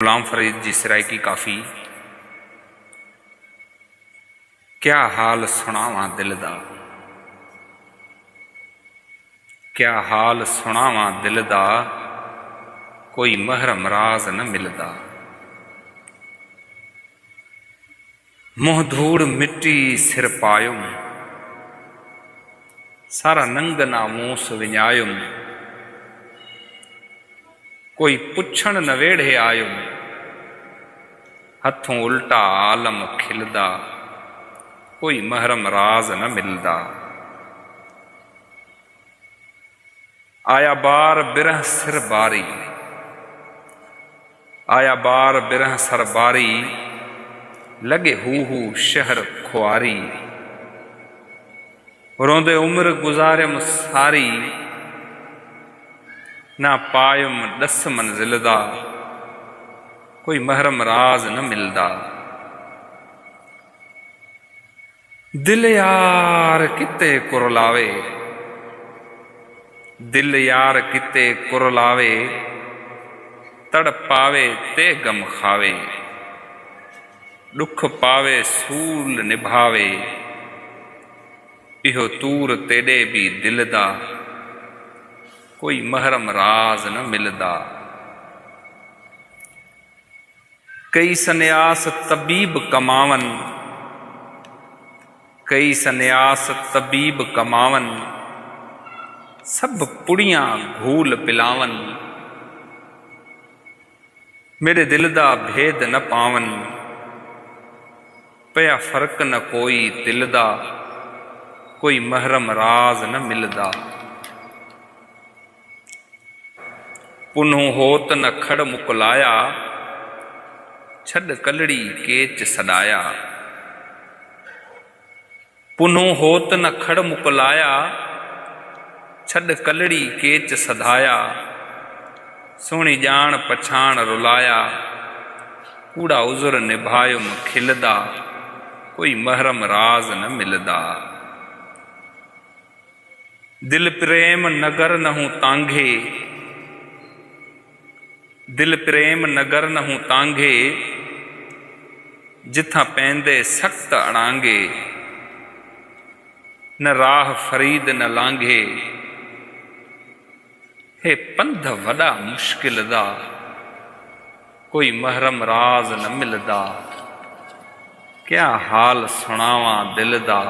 गुलाम फरीद जी सराइकी काफ़ी। क्या हाल सुनावा दिल दा, क्या हाल सुनावा दिल दा, कोई महरम राज न मिलदा। मुँह धूड़ मिट्टी सिर पायुम, सारा नंगना मूस विञायुम। कोई पुछण न वेढ़े आयुम, हथों उल्टा आलम खिलदा, कोई महरम राज न मिलदा। आया बार बिरह सिर बारी, आया बार बिरह सर बारी, लगे हू शहर खुआरी। रोंदे उम्र गुजारियम सारी, ना पायुम 10 मंजिल दा, कोई महरम राज न मिलदा। दिल यार किते कुरलावे, दिल यार किते कुरलावे, तड़ पावे ते गम खावे। दुख पावे सूल निभावे, इहो तूर तेडे भी दिल दा, कोई महरम राज न मिलदा। कई सन्यास तबीब कमावन, कई सन्यास तबीब कमावन, सब पुड़ियां घूल पिलावन। मेरे दिल दा भेद न पावन, पया फर्क न कोई दिल दा, कोई महरम राज न मिलदा। पुनूं होत न खड़ मुकलाया, छड़ कलड़ी केच सडाया। पुनूं होत न खड़ मुकलाया, छड़ कलड़ी केच सधाया। सोणी जान पछाण रुलाया, कूड़ा उज़ुर निभायुम खिलदा, कोई महरम राज न मिलदा। दिल प्रेम नगर नहूं तांघे, दिल प्रेम नगर नहूं तांघे, जिथां पैंदे सख्त अड़ांगे। न राह फरीद न लांघे, हे पंध वड़ा मुश्किल दा, कोई महरम राज न मिलदा। क्या हाल सुनावा दिल दा।